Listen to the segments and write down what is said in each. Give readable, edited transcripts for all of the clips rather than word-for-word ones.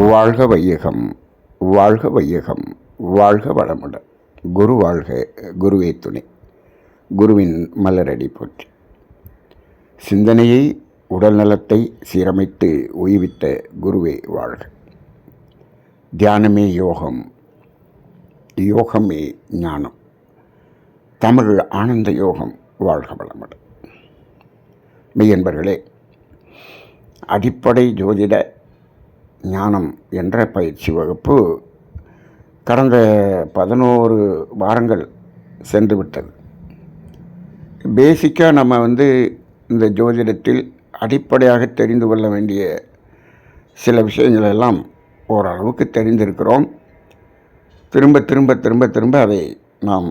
வாழ்க வையகம், வாழ்க வையகம், வாழ்க வளமுடன். குரு வாழ்க, குருவே துணை. குருவின் மலரடி போற்றி. சிந்தனையை, உடல் நலத்தை சீரமைத்து உய்வித்த குருவே வாழ்க. தியானமே யோகம், யோகமே ஞானம். தமிழ் ஆனந்த யோகம். வாழ்க வளமுடன். மெய்யன்பர்களே, அடிப்படை ஜோதிட ஞானம் என்ற பயிற்சி வகுப்பு கடந்த 11 வாரங்கள் சென்று விட்டது. பேசிக்காக நம்ம இந்த ஜோதிடத்தில் அடிப்படையாக தெரிந்து கொள்ள வேண்டிய சில விஷயங்கள் எல்லாம் ஓரளவுக்கு தெரிந்திருக்கிறோம். திரும்ப திரும்ப திரும்ப திரும்ப அதை நாம்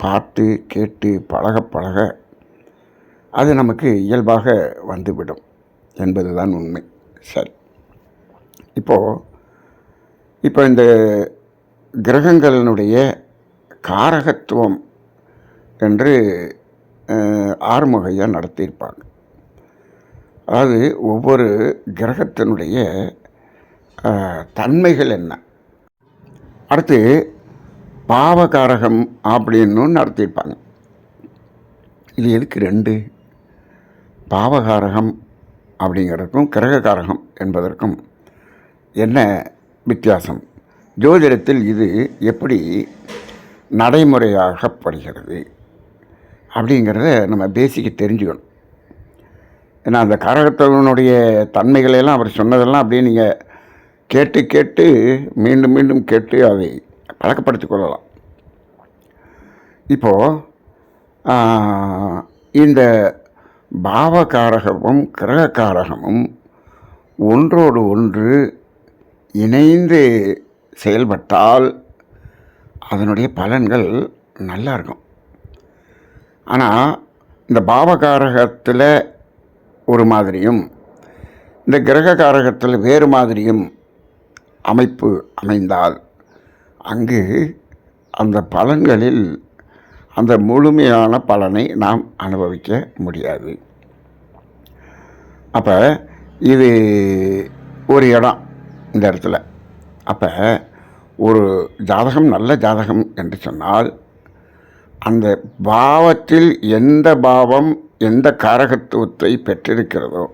பார்த்து கேட்டு பழக அது நமக்கு இயல்பாக வந்துவிடும் என்பதுதான் உண்மை. சரி, இப்போ இந்த கிரகங்களினுடைய காரகத்துவம் என்று ஆறுமுகையாக நடத்தியிருப்பாங்க. அதாவது ஒவ்வொரு கிரகத்தினுடைய தன்மைகள் என்ன, அடுத்து பாவகாரகம் அப்படின்னு நடத்தியிருப்பாங்க. இது எதுக்கு 2? பாவகாரகம் அப்படிங்கிறதுக்கும் கிரககாரகம் என்பதற்கும் என்ன வித்தியாசம்? ஜோதிடத்தில் இது எப்படி நடைமுறையாகப்படுகிறது அப்படிங்கிறத நம்ம பேசிக்க தெரிஞ்சுக்கணும். ஏன்னா அந்த காரகத்தினுடைய தன்மைகளெல்லாம் அவர் சொன்னதெல்லாம் அப்படியே நீங்கள் கேட்டு மீண்டும் மீண்டும் கேட்டு அதை பழக்கப்படுத்திக் கொள்ளலாம். இப்போது இந்த பாவகாரகமும் கிரககாரகமும் ஒன்றோடு ஒன்று இணைந்து செயல்பட்டால் அதனுடைய பலன்கள் நல்லா இருக்கும். ஆனால் இந்த பாவகாரகத்தில் ஒரு மாதிரியும் இந்த கிரககாரகத்தில் வேறு மாதிரியும் அமைப்பு அமைந்தால் அங்கு அந்த பலன்களில் அந்த முழுமையான பலனை நாம் அனுபவிக்க முடியாது. அப்போ இது ஒரு இடம். இந்த இடத்துல அப்போ ஒரு ஜாதகம் நல்ல ஜாதகம் என்று சொன்னால் அந்த பாவத்தில் எந்த பாவம் எந்த காரகத்துவத்தை பெற்றிருக்கிறதோ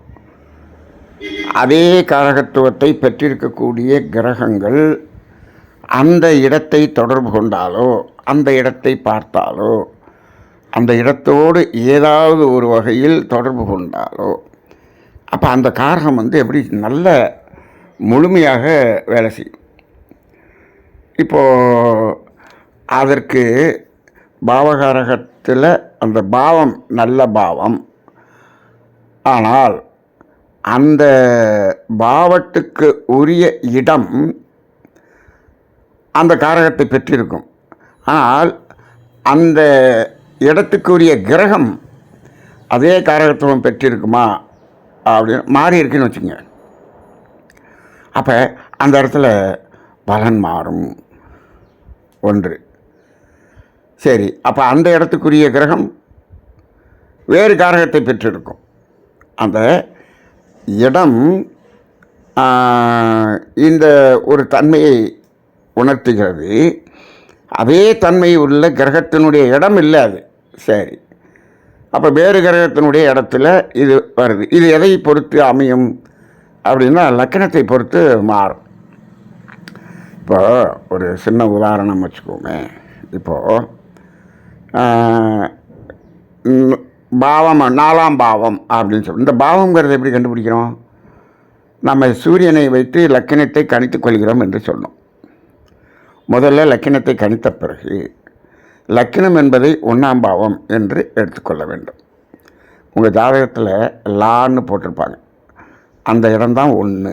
அதே காரகத்துவத்தை பெற்றிருக்கக்கூடிய கிரகங்கள் அந்த இடத்தை தொடர்பு கொண்டாலோ அந்த இடத்தை பார்த்தாலோ அந்த இடத்தோடு ஏதாவது ஒரு வகையில் தொடர்பு கொண்டாலோ அப்போ அந்த காரகம் எப்படி நல்ல முழுமையாக வேலை செய்யும். இப்போது அதற்கு பாவகாரகத்தில் அந்த பாவம் நல்ல பாவம், ஆனால் அந்த பாவத்துக்கு உரிய இடம் அந்த காரகத்தை பெற்றிருக்கும். ஆனால் அந்த இடத்துக்குரிய கிரகம் அதே காரகத்துவம் பெற்றிருக்குமா அப்படின்னு மாறி இருக்குன்னு வச்சுங்க. அப்போ அந்த இடத்துல பலன் மாறும். ஒன்று. சரி, அப்போ அந்த இடத்துக்குரிய கிரகம் வேறு காரகத்தை பெற்றிருக்கும். அந்த இடம் இந்த ஒரு தன்மையை உணர்த்துகிறது. அதே தன்மை உள்ள கிரகத்தினுடைய இடம் இல்லை அது. சரி, அப்போ வேறு கிரகத்தினுடைய இடத்துல இது வருது. இது எதை பொறுத்து அமையும் அப்படின்னா லக்கணத்தை பொறுத்து மாறும். இப்போ ஒரு சின்ன உதாரணம் வச்சுக்கோமே. இப்போது பாவம் 4ஆம் பாவம் அப்படின்னு சொல்லி இந்த பாவங்கிறத எப்படி கண்டுபிடிக்கிறோம்? நம்ம சூரியனை வைத்து லக்கணத்தை கணித்துக் கொள்கிறோம் என்று சொன்னோம். முதல்ல லக்கணத்தை கணித்த பிறகு லக்கணம் என்பதை 1ஆம் பாவம் என்று எடுத்துக்கொள்ள வேண்டும். உங்கள் ஜாதகத்தில் லான்னு போட்டிருப்பாங்க, அந்த இடம்தான் 1.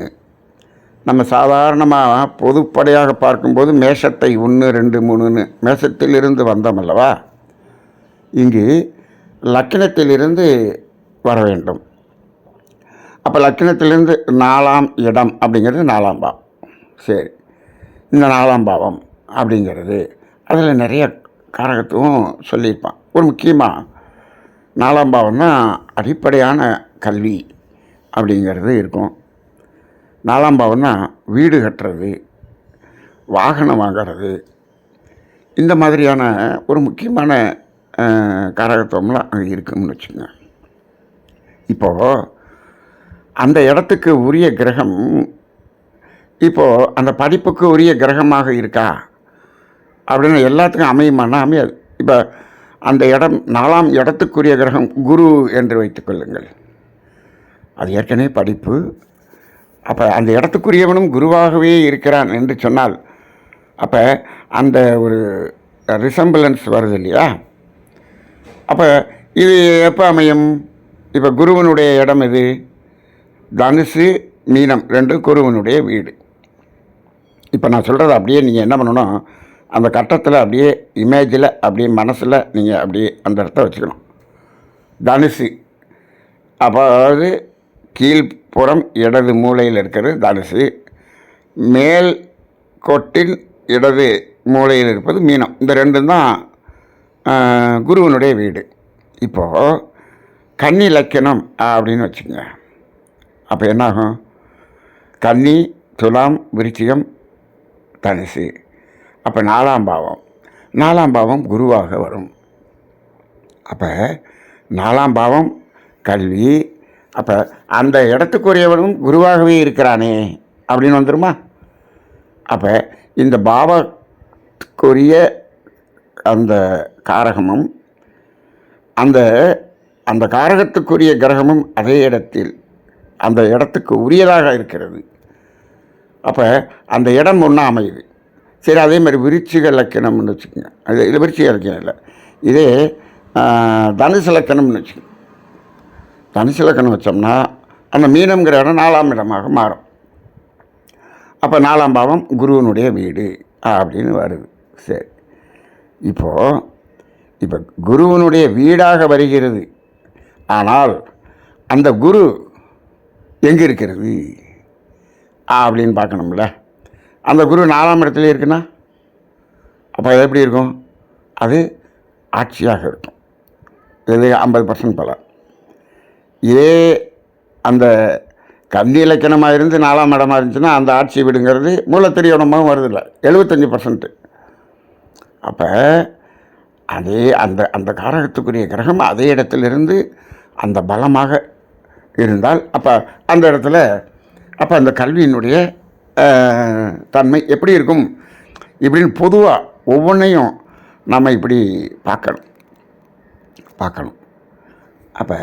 நம்ம சாதாரணமாக பொதுப்படையாக பார்க்கும்போது மேஷத்தை 1, 2, 3ன்னு மேஷத்திலிருந்து வந்தோம் அல்லவா? இங்கு லக்கணத்திலிருந்து வர வேண்டும். அப்போ லக்கணத்திலிருந்து 4ஆம் இடம் அப்படிங்கிறது 4ஆம் பாவம். சரி, இந்த 4ஆம் பாவம் அப்படிங்கிறது அதில் நிறைய காரகத்துவம் சொல்லியிருப்பான். ஒரு முக்கியமாக 4ஆம் பாவம் தான் அடிப்படையான கல்வி அப்படிங்கிறது இருக்கும். 4ஆம் பாவம்னா வீடு கட்டுறது, வாகனம் வாங்கிறது, இந்த மாதிரியான ஒரு முக்கியமான காரகத்துவம்லாம் அங்கே இருக்குன்னு வச்சுங்க. இப்போது அந்த இடத்துக்கு உரிய கிரகம் இப்போது அந்த படிப்புக்கு உரிய கிரகமாக இருக்கா அப்படின்னு எல்லாத்துக்கும் அமையுமானா அமையாது. இப்போ அந்த இடம் 4ஆம் இடத்துக்குரிய கிரகம் குரு என்று வைத்துக்கொள்ளுங்கள். அது ஏற்கனவே படிப்பு. அப்போ அந்த இடத்துக்குரியவனும் குருவாகவே இருக்கிறான் என்று சொன்னால் அப்போ அந்த ஒரு ரிசம்பிளன்ஸ் வருது இல்லையா? அப்போ இது எப்போ அமையும்? இப்போ குருவனுடைய இடம் எது? தனுசு மீனம் ரெண்டும் குருவனுடைய வீடு. இப்போ நான் சொல்கிறத அப்படியே நீங்கள் என்ன பண்ணணும், அந்த கட்டத்தில் அப்படியே இமேஜில் அப்படியே மனசில் நீங்கள் அப்படியே அந்த இடத்த வச்சுக்கணும். தனுசு அதாவது கீழ்ப்புறம் இடது மூலையில் இருக்கிறது தனுசு, மேல் கோட்டின் இடது மூலையில் இருப்பது மீனம். இந்த ரெண்டும் தான் குருவனுடைய வீடு. இப்போது கன்னி லக்கணம் அப்படின்னு வச்சுக்கோங்க. அப்போ என்னாகும்? கன்னி, துலாம், விருச்சிகம், தனுசு. அப்போ 4ஆம் பாவம் 4ஆம் பாவம் குருவாக வரும். அப்போ 4ஆம் பாவம் கல்வி. அப்போ அந்த இடத்துக்குரியவனும் குருவாகவே இருக்கிறானே அப்படின்னு வந்துடுமா? அப்போ இந்த பாவத்துக்குரிய அந்த காரகமும் அந்த அந்த காரகத்துக்குரிய கிரகமும் அதே இடத்தில் அந்த இடத்துக்கு உரியதாக இருக்கிறது. அப்போ அந்த இடம் ஒன்றா அமையுது. சரி, அதே மாதிரி விருச்சிக லக்கணம்னு வச்சுக்கோங்க. இது விருச்சிக லக்கணம் இல்லை, இதே தனுசு லக்கணம்னு வச்சுக்கோங்க. தனுசு லக்கணம் வச்சோம்னா அந்த மீனம்ங்கிற இடம் 4ஆம் இடமாக மாறும். அப்போ 4ஆம் பாவம் குருவனுடைய வீடு அப்படின்னு வருது. சரி, இப்போ குருவனுடைய வீடாக வருகிறது. ஆனால் அந்த குரு எங்கே இருக்கிறது அப்படின்னு பார்க்கணும்ல. அந்த குரு 4ஆம் இடத்துல இருக்குன்னா அப்போ அது எப்படி இருக்கும்? அது ஆட்சியாக இருக்கும். இது 50% பலன். இதே அந்த கன்னி இலக்கணமாக இருந்து 4ஆம் இடமா இருந்துச்சுன்னா அந்த ஆட்சி வீடுங்கிறது மூலத்திரியோணமாகவும் வருதில்லை, 75%. அப்போ அதே அந்த அந்த காரகத்துக்குரிய கிரகம் அதே இடத்திலிருந்து அந்த பலமாக இருந்தால் அப்போ அந்த இடத்துல அப்போ அந்த கல்வியினுடைய தன்மை எப்படி இருக்கும் இப்படின்னு பொதுவாக ஒவ்வொன்றையும் நம்ம இப்படி பார்க்கணும். அப்போ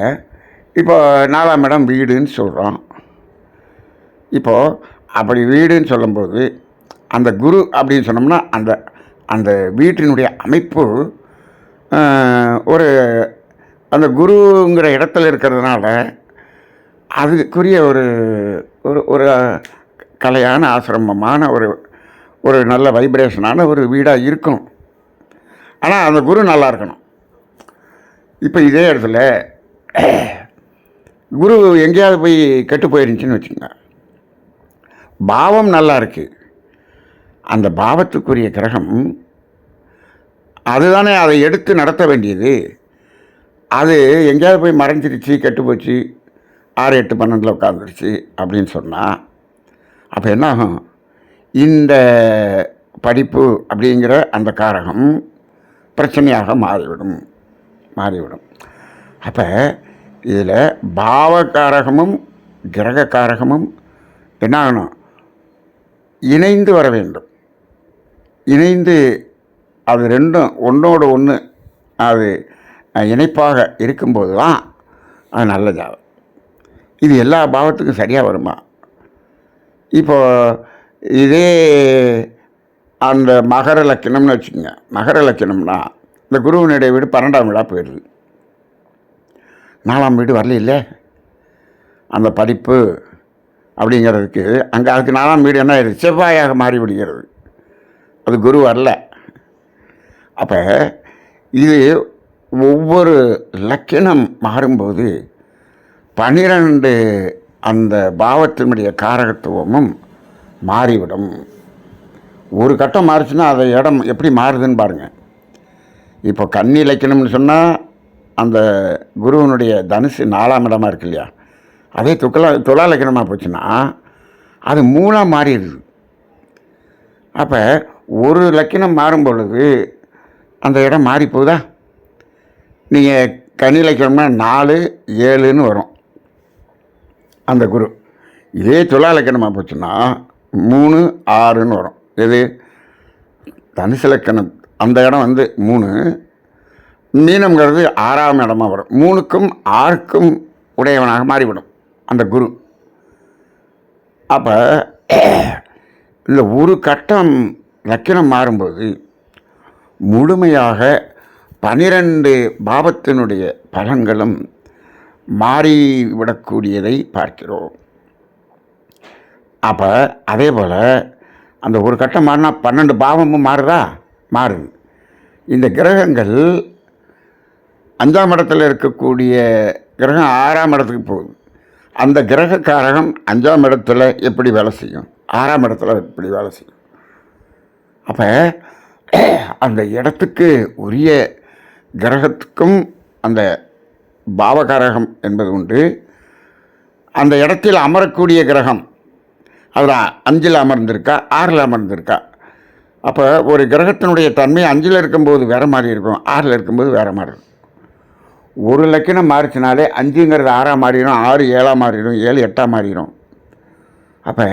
இப்போ 4ஆம் இடம் வீடுன்னு சொல்கிறோம். இப்போது அப்படி வீடுன்னு சொல்லும்போது அந்த குரு அப்படின்னு சொன்னோம்னா அந்த அந்த வீட்டினுடைய அமைப்பு ஒரு அந்த குருங்கிற இடத்துல இருக்கிறதுனால அதுக்குரிய ஒரு ஒரு ஒரு கலையான ஆசிரமமான ஒரு ஒரு நல்ல வைப்ரேஷனான ஒரு வீடாக இருக்கும். ஆனால் அந்த குரு நல்லா இருக்கணும். இப்போ இதே இடத்துல குரு எங்கேயாவது போய் கெட்டு போயிருந்துச்சின்னு வச்சுக்கோங்க, பாவம் நல்லா இருக்குது, அந்த பாவத்துக்குரிய கிரகம் அதுதானே அதை எடுத்து நடத்த வேண்டியது. அது எங்கேயாவது போய் மறைஞ்சிருச்சு, கெட்டு போச்சு, 6, 8, 12 உட்காந்துருச்சு அப்படின்னு சொன்னால் அப்போ என்னாகும்? இந்த படிப்பு அப்படிங்கிற அந்த காரகம் பிரச்சனையாக மாறிவிடும். அப்போ இதில் பாவகாரகமும் கிரக காரகமும் என்ன ஆகணும்? இணைந்து வர வேண்டும். இணைந்து அது ரெண்டும் ஒன்றோடு ஒன்று அது இணைப்பாக இருக்கும்போது தான் அது நல்ல ஜாதகம். இது எல்லா பாவத்துக்கும் சரியாக வருமா? இப்போது இதே அந்த மகர லக்கணம்னு வச்சுக்கோங்க. மகர லக்கணம்னா இந்த குருவினுடைய வீடு 12ஆம் வீடாக போயிடுது. 4ஆம் வீடு வரல இல்லை அந்த படிப்பு அப்படிங்கிறதுக்கு. அங்கே அதுக்கு 4ஆம் வீடு என்ன ஆயிடுது? செவ்வாயாக மாறிவிடுகிறது. அது குரு வரல. அப்போ இது ஒவ்வொரு லக்கணம் மாறும்போது 12 அந்த பாவத்தினுடைய காரகத்துவமும் மாறிவிடும். ஒரு கட்டம் மாறிச்சுன்னா அதை இடம் எப்படி மாறுதுன்னு பாருங்கள். இப்போ கன்னி லக்கணம்னு சொன்னால் அந்த குருவனுடைய தனுசு 4ஆம் இடமா இருக்கு இல்லையா, அதே துலா லக்கணமாக போச்சுன்னா அது 3ஆக மாறிடுது. அப்போ ஒரு லக்கினம் மாறும் பொழுது அந்த இடம் மாறி போகுதா? நீங்கள் கனி லக்கணம்னா 4, 7ன்னு வரும் அந்த குரு. இதே துலா லக்கணமாக போச்சுன்னா 3, 6ன்னு வரும். எது? தனுசு லக்கணம் அந்த இடம் 3, மீனம்ங்கிறது 6ஆம் இடமா வரும். 3க்கும் 6க்கும் உடையவனாக மாறிவிடும் அந்த குரு. அப்போ இந்த ஒரு கட்டம் லக்கினம் மாறும்போது முழுமையாக 12 பாவத்தினுடைய பலன்களும் மாறிவிடக்கூடியதை பார்க்கிறோம். அப்போ அதே போல் அந்த ஒரு கட்டம் மாறினா 12 பாவமும் மாறுதா? மாறுது. இந்த கிரகங்கள் 5ஆம் இடத்துல இருக்கக்கூடிய கிரகம் 6ஆம் இடத்துக்கு போகுது. அந்த கிரக காரகம் 5ஆம் இடத்துல எப்படி வேலை செய்யும்? 6ஆம் இடத்துல எப்படி வேலை செய்யும்? அப்போ அந்த இடத்துக்கு உரிய கிரகத்துக்கும் அந்த பாவகாரகம் என்பது உண்டு. அந்த இடத்தில் அமரக்கூடிய கிரகம் அதில் 5ல் அமர்ந்திருக்கா, 6ல் அமர்ந்திருக்கா? அப்போ ஒரு கிரகத்தினுடைய தன்மை 5ல் இருக்கும்போது வேறு மாதிரி இருக்கும், 6ல் இருக்கும்போது வேறு மாதிரி இருக்கும். ஒரு லக்கினம் மாறிச்சினாலே 5ங்கிறது 6ஆக மாறிடும், 6 7ஆக மாறிடும், 7 8ஆக மாறிடும். அப்போ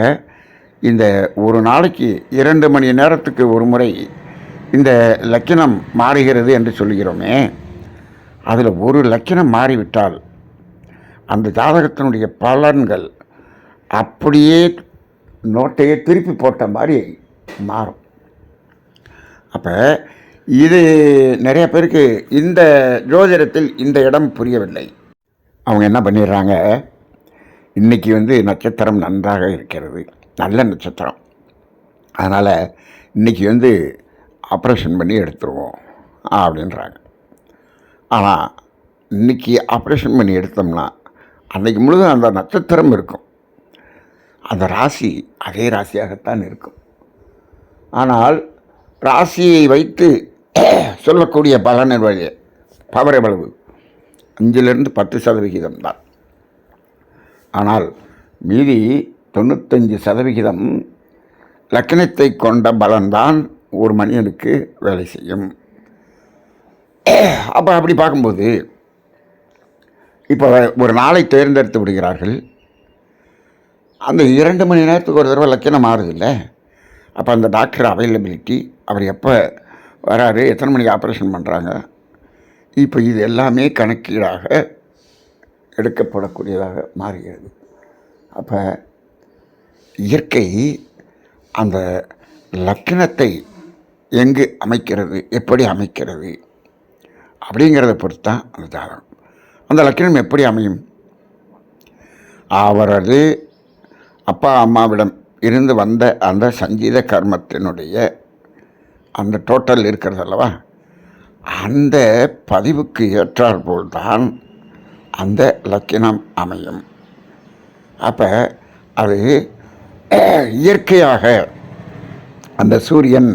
இந்த ஒரு நாளைக்கு 2 மணி நேரத்துக்கு ஒரு முறை இந்த லக்கினம் மாறுகிறது என்று சொல்கிறோமே, அதில் ஒரு லக்கினம் மாறிவிட்டால் அந்த ஜாதகத்தினுடைய பலன்கள் அப்படியே நோட்டையே திருப்பி போட்ட மாதிரி மாறும். அப்போ இது நிறைய பேருக்கு இந்த ஜோதிடத்தில் இந்த இடம் புரியவில்லை. அவங்க என்ன பண்ணிடுறாங்க, இன்றைக்கி நட்சத்திரம் நன்றாக இருக்கிறது, நல்ல நட்சத்திரம், அதனால் இன்றைக்கி ஆப்ரேஷன் பண்ணி எடுத்துருவோம் அப்படின்றாங்க. ஆனால் இன்றைக்கி ஆப்ரேஷன் பண்ணி எடுத்தோம்னா அன்றைக்கி முழுதும் அந்த நட்சத்திரம் இருக்கும், அந்த ராசி அதே ராசியாகத்தான் இருக்கும். ஆனால் ராசியை வைத்து சொல்லக்கூடிய பலன் பவர் எவ்வளவு? 5லிருந்து 10% தான். ஆனால் மீதி 95% லக்கணத்தை கொண்ட பலன்தான் ஒரு மனிதனுக்கு வேலை செய்யும். அப்போ அப்படி பார்க்கும்போது இப்போ ஒரு நாளை தேர்ந்தெடுத்து விடுகிறார்கள். அந்த 2 மணி நேரத்துக்கு ஒரு தடவை லக்கணம் மாறுதில்லை. அப்போ அந்த டாக்டர் அவைலபிலிட்டி, அவர் எப்போ வராரு, எத்தனை மணிக்கு ஆப்ரேஷன் பண்ணுறாங்க, இப்போ இது எல்லாமே கணக்கீடாக எடுக்கப்படக்கூடியதாக மாறுகிறது. அப்போ இயற்கை அந்த லக்கணத்தை எங்கு அமைக்கிறது, எப்படி அமைக்கிறது அப்படிங்கிறத பொறுத்து தான் அந்த ஜாதகம். அந்த லக்கணம் எப்படி அமையும்? அவரது அப்பா அம்மாவிடம் இருந்து வந்த அந்த சங்கீத கர்மத்தினுடைய அந்த டோட்டல் இருக்கிறது அல்லவா, அந்த பதிவுக்கு ஏற்றாற்போல் தான் அந்த லக்கினம் அமையும். அப்போ அது இயற்கையாக அந்த சூரியன்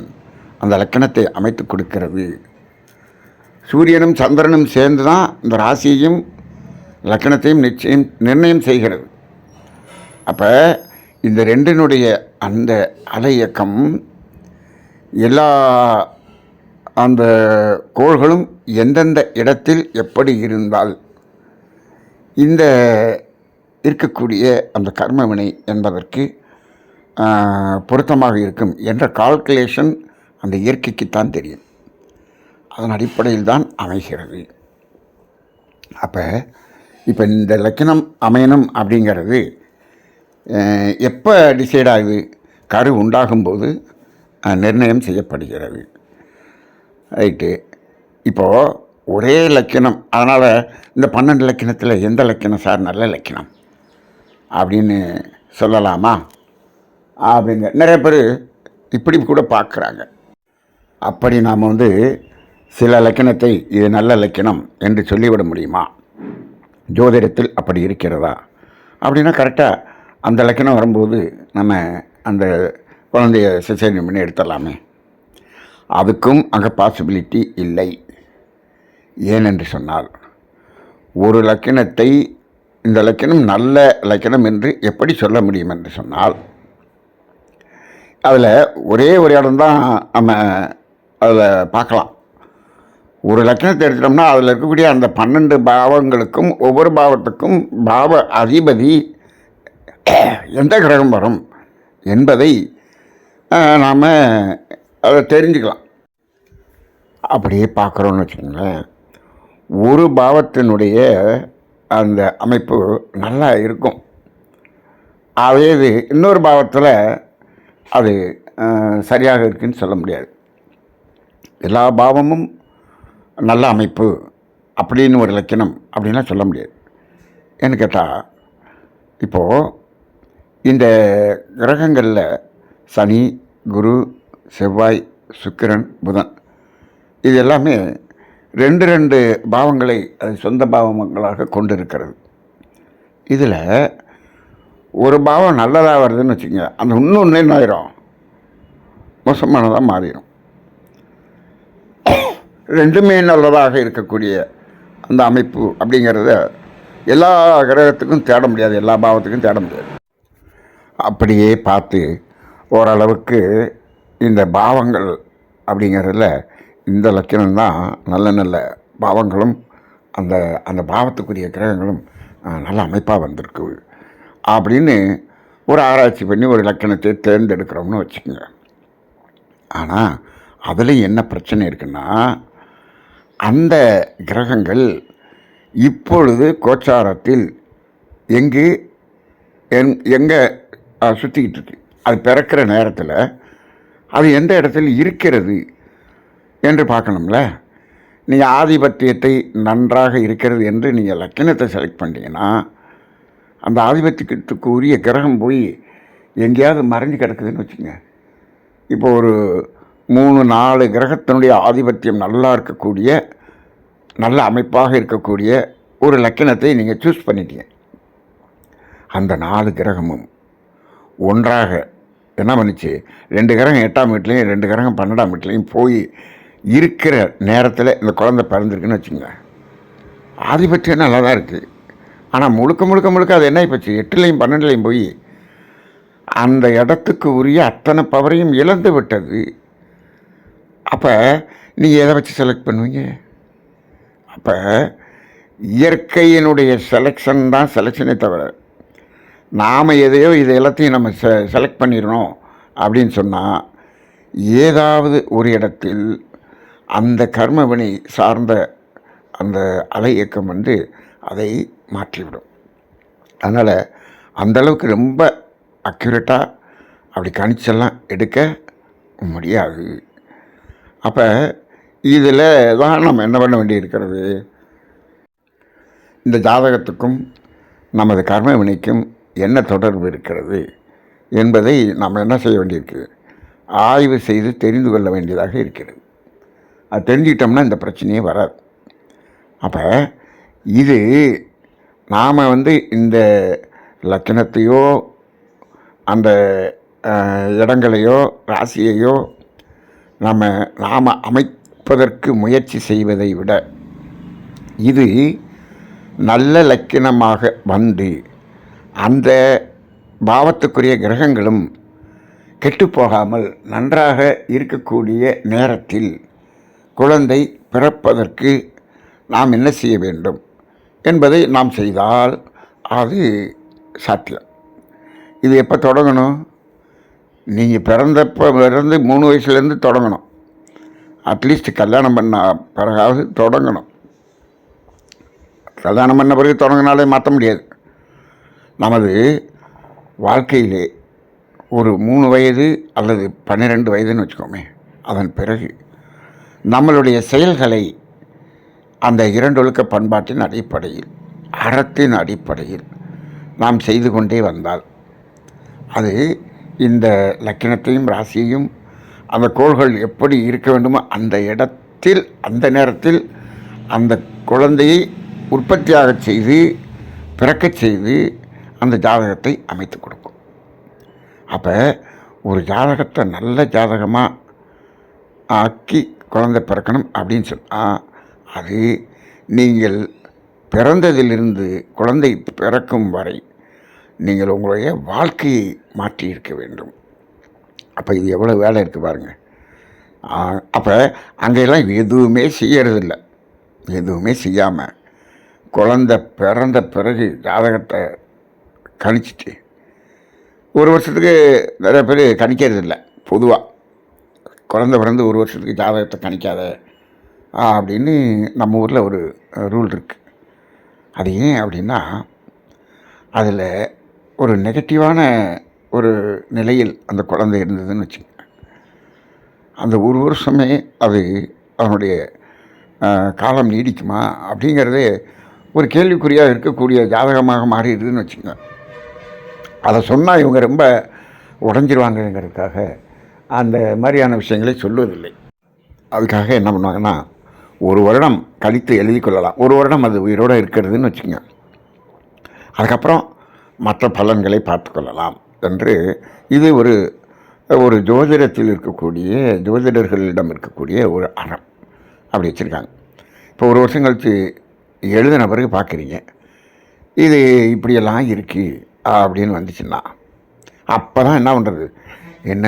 அந்த லக்கணத்தை அமைத்து கொடுக்கிறது. சூரியனும் சந்திரனும் சேர்ந்து தான் இந்த ராசியையும் லக்கணத்தையும் நிர்ணயம் செய்கிறது. அப்போ இந்த ரெண்டினுடைய அந்த அலை இயக்கம் எல்லா அந்த கோள்களும் எந்தெந்த இடத்தில் எப்படி இருந்தால் இந்த இருக்கக்கூடிய அந்த கர்மவினை என்பதற்கு பொருத்தமாக இருக்கும் என்ற கால்குலேஷன் அந்த இயற்கைக்குத்தான் தெரியும். அதன் அடிப்படையில் தான் அமைகிறது. அப்போ இப்போ இந்த லக்கணம் அமையணும் அப்படிங்கிறது எப்போ டிசைட் ஆகுது? கரு உண்டாகும்போது நிர்ணயம் செய்யப்படுகிறது. ரைட்டு. இப்போது ஒரே லக்கணம், அதனால் இந்த 12 லக்கணத்தில் எந்த லக்கணம் சார் நல்ல லக்கணம் அப்படின்னு சொல்லலாமா அப்படிங்க நிறைய பேர் இப்படி கூட பார்க்குறாங்க. அப்படி நாம் சில லக்கணத்தை இது நல்ல லக்கணம் என்று சொல்லிவிட முடியுமா? ஜோதிடத்தில் அப்படி இருக்கிறதா அப்படின்னா கரெக்டாக அந்த லக்கணம் வரும்போது நம்ம அந்த குழந்தைய சிசேரியன் பண்ணி எடுத்துடலாமே. அதுக்கும் அங்கே பாசிபிலிட்டி இல்லை. ஏனென்று சொன்னால் ஒரு லக்கணத்தை இந்த லக்கணம் நல்ல லக்கணம் என்று எப்படி சொல்ல முடியும் என்று சொன்னால் அதில் ஒரே ஒரு இடம்தான் நம்ம அதில் பார்க்கலாம். ஒரு லட்சணத்தை எடுத்துட்டோம்னா அதில் இருக்கக்கூடிய அந்த 12 பாவங்களுக்கும் ஒவ்வொரு பாவத்துக்கும் பாவ அதிபதி எந்த கிரகம் வரும் என்பதை நாம் அதை தெரிஞ்சுக்கலாம். அப்படியே பார்க்குறோன்னு வச்சுக்கோங்களேன், ஒரு பாவத்தினுடைய அந்த அமைப்பு நல்லா இருக்கும். அதே இது இன்னொரு பாவத்தில் அது சரியாக இருக்குதுன்னு சொல்ல முடியாது. எல்லா பாவமும் நல்ல அமைப்பு அப்படின்னு ஒரு இலக்கணம் அப்படின்லாம் சொல்ல முடியாது. ஏன்னு கேட்டால், இப்போது இந்த கிரகங்களில் சனி, குரு, செவ்வாய், சுக்கிரன், புதன் இது எல்லாமே 2 பாவங்களை அது சொந்த பாவங்களாக கொண்டு இருக்கிறது. இதில் ஒரு பாவம் நல்லதாக வருதுன்னு வச்சுக்கோங்க, அந்த இன்னொன்று என்ன ஆயிரும், மோசமானதாக மாறிடும். 2மே நல்லதாக இருக்கக்கூடிய அந்த அமைப்பு அப்படிங்கிறத எல்லா கிரகத்துக்கும் தேட முடியாது, எல்லா பாவத்துக்கும் தேட முடியாது. அப்படியே பார்த்து ஓரளவுக்கு இந்த பாவங்கள் அப்படிங்கிறதுல இந்த லட்சணம்தான் நல்ல நல்ல பாவங்களும் அந்த அந்த பாவத்துக்குரிய கிரகங்களும் நல்ல அமைப்பாக வந்திருக்கு அப்படின்னு ஒரு ஆராய்ச்சி பண்ணி ஒரு லட்சணத்தை தேர்ந்தெடுக்கிறோம்னு வச்சுக்கோங்க. ஆனால் அதில் என்ன பிரச்சனை இருக்குன்னா, அந்த கிரகங்கள் இப்பொழுது கோச்சாரத்தில் எங்கே சுற்றிக்கிட்டு இருக்கு, அது பிறக்கிற நேரத்தில் அது எந்த இடத்துல இருக்கிறது என்று பார்க்கணும்ல. நீங்கள் ஆதிபத்தியத்தை நன்றாக இருக்கிறது என்று நீங்கள் லக்கணத்தை செலக்ட் பண்ணிட்டீங்கன்னா, அந்த ஆதிபத்தியத்துக்கு உரிய கிரகம் போய் எங்கேயாவது மறைஞ்சு கிடக்குதுன்னு வச்சுங்க. இப்போ ஒரு 3-4 கிரகத்தினுடைய ஆதிபத்தியம் நல்லா இருக்கக்கூடிய நல்ல அமைப்பாக இருக்கக்கூடிய ஒரு லக்கணத்தை நீங்கள் சூஸ் பண்ணிட்டீங்க. அந்த 4 கிரகமும் ஒன்றாக என்ன பண்ணிச்சு, 2 கிரகம் 8ஆம் வீட்லேயும் 2 கிரகம் 12ஆம் வீட்லேயும் போய் இருக்கிற நேரத்தில் இந்த குழந்தை பிறந்திருக்குன்னு வச்சுங்க. ஆதிபத்தியம் நல்லா தான் இருக்குது, ஆனால் முழுக்க அது என்ன ஆகிப்போச்சு, 8லையும் 12லையும் போய் அந்த இடத்துக்கு உரிய அத்தனை பவரையும் இழந்து விட்டது. அப்போ நீங்கள் எதை வச்சு செலக்ட் பண்ணுவீங்க? அப்போ இயற்கையினுடைய செலெக்ஷன் தான் செலெக்ஷனே தவிர, நாம் எதையோ இது எல்லாத்தையும் நம்ம செலக்ட் பண்ணிடணும் அப்படின்னு சொன்னால், ஏதாவது ஒரு இடத்தில் அந்த கர்மவினை சார்ந்த அந்த அலை இயக்கம் வந்து அதை மாற்றிவிடும். அதனால் அந்தளவுக்கு ரொம்ப அக்யூரேட்டாக அப்படி கணிச்செல்லாம் எடுக்க முடியாது. அப்போ இதில் தான் நம்ம என்ன பண்ண வேண்டியிருக்கிறது, இந்த ஜாதகத்துக்கும் நமது கர்ம வினைக்கும் என்ன தொடர்பு இருக்கிறது என்பதை நாம் என்ன செய்ய வேண்டியிருக்கு, ஆய்வு செய்து தெரிந்து கொள்ள வேண்டியதாக இருக்கிறது. அது தெரிஞ்சுக்கிட்டோம்னா இந்த பிரச்சனையே வராது. அப்போ இது நாம் இந்த லக்கணத்தையோ அந்த இடங்களையோ ராசியையோ நாம் அமைப்பதற்கு முயற்சி செய்வதை விட, இது நல்ல லக்கணமாக வந்து அந்த பாவத்துக்குரிய கிரகங்களும் கெட்டுப்போகாமல் நன்றாக இருக்கக்கூடிய நேரத்தில் குழந்தை பிறப்பதற்கு நாம் என்ன செய்ய வேண்டும் என்பதை நாம் செய்தால் அது சாத்தியம். இது எப்போ தொடங்கணும், நீங்கள் பிறந்து 3 வயசுலேருந்து தொடங்கணும். அட்லீஸ்ட் கல்யாணம் பண்ண பிறகாவது தொடங்கணும். கல்யாணம் பண்ண பிறகு தொடங்கினாலே மாற்ற முடியாது. நமது வாழ்க்கையிலே ஒரு 3 வயது அல்லது 12 வயதுன்னு வச்சுக்கோமே, அதன் பிறகு நம்மளுடைய செயல்களை அந்த 2 ஒழுக்க பண்பாட்டின் அடிப்படையில், அறத்தின் அடிப்படையில் நாம் செய்து கொண்டே வந்தால், அது இந்த லக்கணத்தையும் ராசியையும் அந்த கோள்கள் எப்படி இருக்க வேண்டுமோ அந்த இடத்தில் அந்த நேரத்தில் அந்த குழந்தையை உற்பத்தியாக செய்து பிறக்கச் செய்து அந்த ஜாதகத்தை அமைத்து கொடுக்கும். அப்போ ஒரு ஜாதகத்தை நல்ல ஜாதகமாக ஆக்கி குழந்தை பிறக்கணும் அப்படின்னு சொன்னால், அது நீங்கள் பிறந்ததிலிருந்து குழந்தை பிறக்கும் வரை நீங்கள் உங்களுடைய வாழ்க்கையை மாற்றியிருக்க வேண்டும். அப்போ இது எவ்வளோ வேலை இருக்குது பாருங்கள். அப்போ அங்கெல்லாம் எதுவுமே செய்யறதில்ல. எதுவுமே செய்யாமல் குழந்த பிறந்த பிறகு ஜாதகத்தை கணிச்சிட்டு, ஒரு வருஷத்துக்கு நிறைய பேர் கணிக்கிறதில்ல. பொதுவாக குழந்த பிறந்து ஒரு வருஷத்துக்கு ஜாதகத்தை கணிக்காத அப்படின்னு நம்ம ஊரில் ஒரு ரூல் இருக்குது. அது ஏன் அப்படின்னா, அதில் ஒரு நெகட்டிவான ஒரு நிலையில் அந்த குழந்தை இருந்ததுன்னு வச்சுக்கோங்க, அந்த ஒரு வருஷமே அது அவனுடைய காலம் நீடிக்குமா அப்படிங்கிறதே ஒரு கேள்விக்குறியாக இருக்கக்கூடிய ஜாதகமாக மாறிடுதுன்னு வச்சுக்கோங்க. அதை சொன்னால் இவங்க ரொம்ப உடஞ்சிருவாங்கங்கிறதுக்காக அந்த மாதிரியான விஷயங்களை சொல்லுவதில்லை. அதுக்காக என்ன பண்ணுவாங்கன்னா, ஒரு வருடம் கழித்து எழுதி கொள்ளலாம். ஒரு வருடம் அது உயிரோடு இருக்கிறதுன்னு வச்சுக்கோங்க. அதுக்கப்புறம் மற்ற பலன்களை பார்த்து கொள்ளலாம் என்று இது ஒரு ஒரு ஜோதிடத்தில் இருக்கக்கூடிய ஜோதிடர்களிடம் இருக்கக்கூடிய ஒரு அறம் அப்படி வச்சுருக்காங்க. இப்போ ஒரு வருஷம் கழித்து எழுதின பிறகு பார்க்குறீங்க, இது இப்படியெல்லாம் இருக்குது அப்படின்னு வந்துச்சுன்னா, அப்போ தான் என்ன பண்ணுறது, என்ன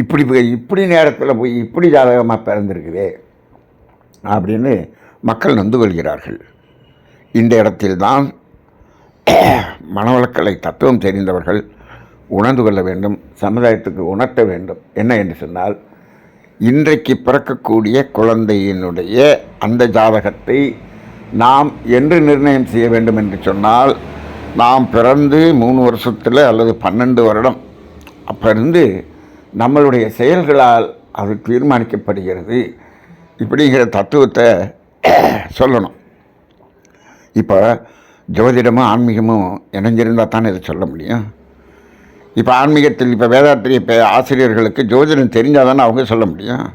இப்படி நேரத்தில் போய் இப்படி ஜாதகமாக பிறந்திருக்குதே அப்படின்னு மக்கள் நொந்து கொள்கிறார்கள். இந்த இடத்தில்தான் மனவளக்கலை தத்துவம் தெரிந்தவர்கள் உணர்ந்து கொள்ள வேண்டும், சமுதாயத்துக்கு உணர்த்த வேண்டும். என்ன என்று சொன்னால், இன்றைக்கு பிறக்கக்கூடிய குழந்தையினுடைய அந்த ஜாதகத்தை நாம் என்று நிர்ணயம் செய்ய வேண்டும் என்று சொன்னால், நாம் பிறந்து 3 வருஷத்தில் அல்லது 12 வருடம் அப்போ இருந்து நம்மளுடைய செயல்களால் அது தீர்மானிக்கப்படுகிறது இப்படிங்கிற தத்துவத்தை சொல்லணும். இப்போ ஜோதிடமும் ஆன்மீகமும் இணைஞ்சிருந்தால் தானே இதை சொல்ல முடியும். இப்போ ஆன்மீகத்தில் இப்போ வேதாத்திரிய ஆசிரியர்களுக்கு ஜோதிடம் தெரிஞ்சால் தானே அவங்க சொல்ல முடியும்.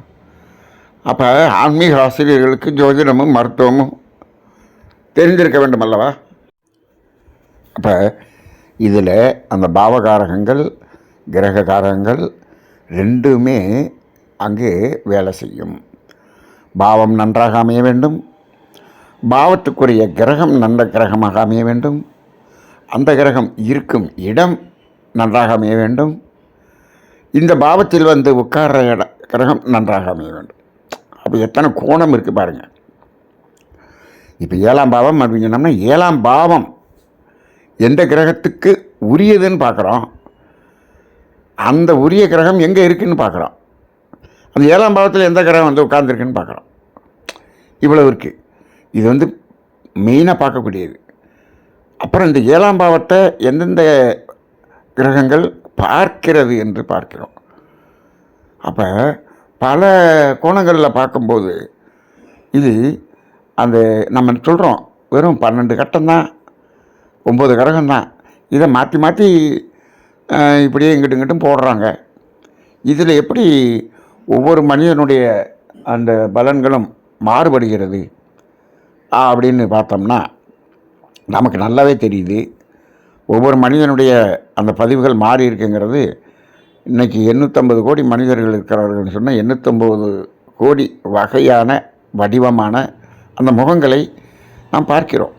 அப்போ ஆன்மீக ஆசிரியர்களுக்கு ஜோதிடமும் மருத்துவமும் தெரிந்திருக்க வேண்டும் அல்லவா. அப்போ இதில் அந்த பாவகாரகங்கள் கிரககாரகங்கள் ரெண்டுமே அங்கே வேலை செய்யும். பாவம் நன்றாக அமைய வேண்டும், பாவத்துக்குரிய கிரகம் நல்ல கிரகமாக அமைய வேண்டும், அந்த கிரகம் இருக்கும் இடம் நன்றாக அமைய வேண்டும், இந்த பாவத்தில் வந்து உட்கார்ற கிரகம் நன்றாக அமைய வேண்டும். அப்போ எத்தனை கோணம் இருக்குது பாருங்கள். இப்போ 7ஆம் பாவம் அப்படின்னு சொன்னோம்னா 7ஆம் பாவம் எந்த கிரகத்துக்கு உரியதுன்னு பார்க்குறோம், அந்த உரிய கிரகம் எங்கே இருக்குதுன்னு பார்க்குறோம், அந்த 7ஆம் பாவத்தில் எந்த கிரகம் வந்து உட்கார்ந்துருக்குன்னு பார்க்குறோம். இவ்வளவு இருக்குது. இது வந்து மெயினாக பார்க்கக்கூடியது. அப்புறம் இந்த 7ஆம் பாவத்தை எந்தெந்த கிரகங்கள் பார்க்கிறது என்று பார்க்கிறோம். அப்போ பல கோணங்களில் பார்க்கும்போது இது அந்த நம்ம சொல்கிறோம் வெறும் 12 கட்டம்தான், 9 கிரகம்தான், இதை மாற்றி மாற்றி இப்படியே இங்கிட்டும் இங்கிட்டும் போடுறாங்க. இதில் எப்படி ஒவ்வொரு மனிதனுடைய அந்த பலன்களும் மாறுபடுகிறது அப்படின்னு பார்த்தோம்னா நமக்கு நல்லாவே தெரியுது. ஒவ்வொரு மனிதனுடைய அந்த பதிவுகள் மாறி இருக்குங்கிறது. இன்றைக்கி 850 கோடி மனிதர்கள் இருக்கிறார்கள்னு சொன்னால் 850 கோடி வகையான வடிவமான அந்த முகங்களை நாம் பார்க்கிறோம்.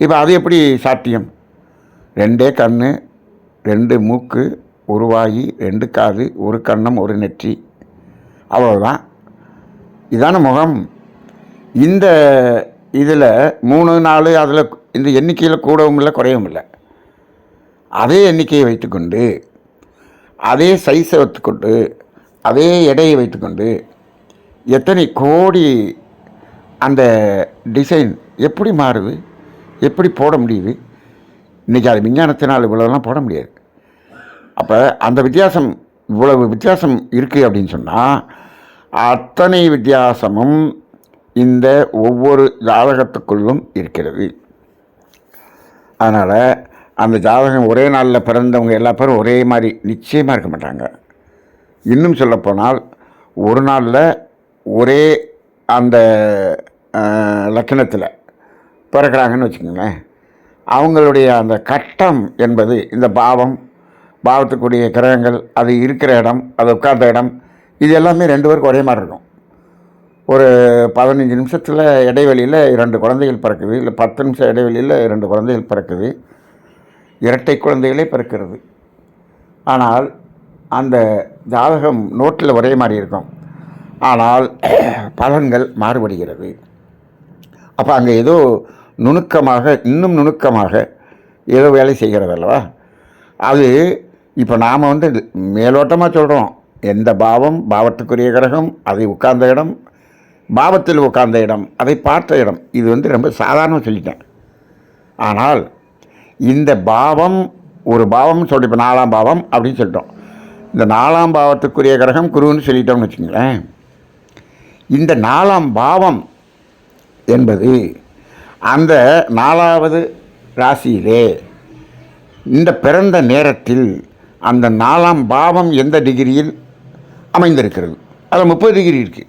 இப்போ அது எப்படி சாத்தியம்? 2 கண், 2 மூக்கு, 1 வாய், 2 காது, 1 கன்னம், 1 நெற்றி, அவ்வளோதான். இதான முகம். இந்த இதில் 3 4 அதில் இந்த எண்ணிக்கையில் கூடவும் இல்லை குறையவும் இல்லை. அதே எண்ணிக்கையை வைத்துக்கொண்டு, அதே சைஸை வைத்துக்கொண்டு, அதே எடையை வைத்துக்கொண்டு எத்தனை கோடி அந்த டிசைன் எப்படி மாறுது, எப்படி போட முடியுது? இன்றைக்கி அது விஞ்ஞானத்தினால் இவ்வளோலாம் போட முடியாது. அப்போ அந்த வித்தியாசம், இவ்வளவு வித்தியாசம் இருக்குது அப்படின்னு சொன்னால், அத்தனை வித்தியாசமும் இந்த ஒவ்வொரு ஜாதகத்துக்குள்ளும் இருக்கிறது. அதனால் அந்த ஜாதகம் ஒரே நாளில் பிறந்தவங்க எல்லா பேரும் ஒரே மாதிரி நிச்சயமாக இருக்க மாட்டாங்க. இன்னும் சொல்லப்போனால் ஒரு நாளில் ஒரே அந்த லக்கணத்தில் பிறக்கிறாங்கன்னு வச்சுக்கோங்களேன், அவங்களுடைய அந்த கட்டம் என்பது இந்த பாவம், பாவத்துக்குரிய கிரகங்கள், அது இருக்கிற இடம், அது உட்கார்ந்த இடம், இது எல்லாமே 2 பேருக்கு ஒரே மாதிரி இருக்கும். ஒரு 15 நிமிஷத்தில் இடைவெளியில் 2 குழந்தைகள் பிறக்குது, இல்லை 10 நிமிஷம் இடைவெளியில் 2 குழந்தைகள் பிறக்குது, இரட்டை குழந்தைகளே பிறக்கிறது. ஆனால் அந்த ஜாதகம் நோட்டில் ஒரே மாதிரி இருக்கும், ஆனால் பலன்கள் மாறுபடுகிறது. அப்போ அங்கே ஏதோ நுணுக்கமாக, இன்னும் நுணுக்கமாக ஏதோ வேலை செய்கிறது அல்லவா? அது இப்போ நாம் மேலோட்டமாக சொல்கிறோம், எந்த பாவம், பாவத்துக்குரிய கிரகம், அதை உட்கார்ந்த இடம், பாவத்தில் உட்கார்ந்த இடம், அதை பார்த்த இடம், இது ரொம்ப சாதாரணமாக சொல்லிட்டேன். ஆனால் இந்த பாவம், ஒரு பாவம் சொல்லி, இப்போ 4ஆம் பாவம் அப்படின்னு சொல்லிட்டோம். இந்த 4ஆம் பாவத்துக்குரிய கிரகம் குருன்னு சொல்லிட்டோம்னு வச்சுங்களேன். இந்த 4ஆம் பாவம் என்பது அந்த 4வது ராசியிலே இந்த பிறந்த நேரத்தில் அந்த 4ஆம் பாவம் எந்த டிகிரியில் அமைந்திருக்கிறது, அதில் 30 டிகிரி இருக்குது.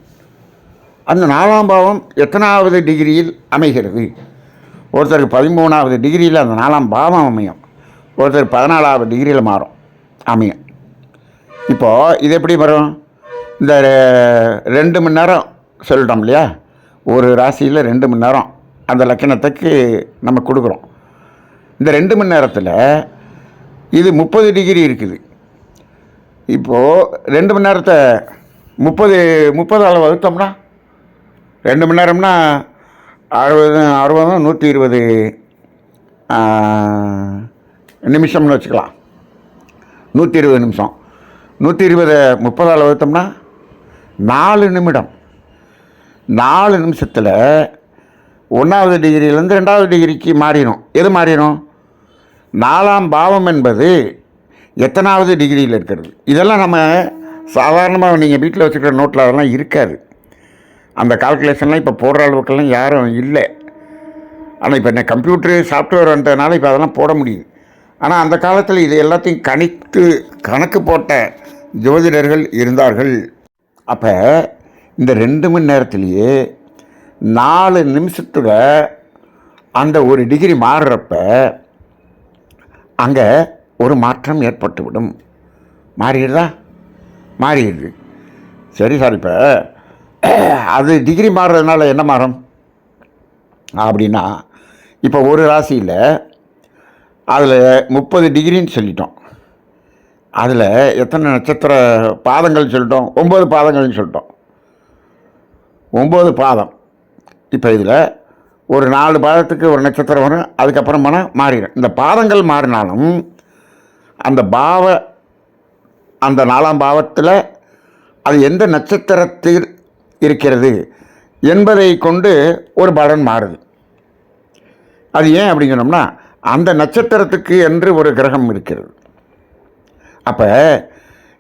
அந்த 4ஆம் பாவம் எத்தனாவது டிகிரியில் அமைகிறது? ஒருத்தருக்கு 13வது டிகிரியில் அந்த 4ஆம் பாவம் அமையும், ஒருத்தருக்கு 14வது டிகிரியில் அமையும். இப்போது இது எப்படி வரும்? இந்த 2 மணி நேரம் சொல்லிட்டோம் இல்லையா, ஒரு ராசியில் 2 மணி நேரம் அந்த லக்கணத்துக்கு நம்ம கொடுக்குறோம். இந்த 2 மணி நேரத்தில் இது 30 டிகிரி இருக்குது. இப்போது 2 மணி நேரத்தை 30 வகுத்தோம்னா 2 மணி நேரம்னா 60 120 நிமிஷம்னு வச்சுக்கலாம். 120 நிமிஷம். 120 30 வகுத்தோம்னா 4 நிமிடம். 4 நிமிஷத்தில் 1வது டிகிரியிலேருந்து 2வது டிகிரிக்கு மாறிடும். எது மாறிடும்? 4ஆம் பாவம் என்பது எத்தனாவது டிகிரியில் இருக்கிறது? இதெல்லாம் நம்ம சாதாரணமாக நீங்கள் வீட்டில் வச்சுக்கிற நோட்டில் அதெல்லாம் இருக்காது. அந்த கால்குலேஷன்லாம் இப்போ போடுற அளவுக்கெல்லாம் யாரும் இல்லை. ஆனால் இப்போ என்ன கம்ப்யூட்டரு சாஃப்ட்வேர் வந்ததுனால இப்போ அதெல்லாம் போட முடியுது. ஆனால் அந்த காலத்தில் இது எல்லாத்தையும் கணக்கு போட்ட ஜோதிடர்கள் இருந்தார்கள். அப்போ இந்த 2 மணி நேரத்திலேயே 4 நிமிஷத்தில் அந்த ஒரு டிகிரி மாறுறப்ப அங்கே ஒரு மாற்றம் ஏற்பட்டுவிடும். மாறிடுதா? மாறிடுது. சரி சார், இப்போ அது டிகிரி மாறுறதுனால என்ன மாறும் அப்படின்னா, இப்போ ஒரு ராசியில் அதில் 30 டிகிரின்னு சொல்லிட்டோம். அதில் எத்தனை நட்சத்திர பாதங்கள் சொல்லிட்டோம்? 9 பாதங்கள்னு சொல்லிட்டோம். 9 பாதம். இப்போ இதில் ஒரு 4 பாதத்துக்கு ஒரு நட்சத்திரம் வரும், அதுக்கப்புறம் மாறிடும். இந்த பாதங்கள் மாறினாலும் அந்த அந்த 4ஆம் பாவத்தில் அது எந்த நட்சத்திரத்தில் இருக்கிறது என்பதை கொண்டு ஒரு பலன் மாறுது. அது ஏன் அப்படின்னு சொன்னோம்னா, அந்த நட்சத்திரத்துக்கு என்று ஒரு கிரகம் இருக்கிறது. அப்போ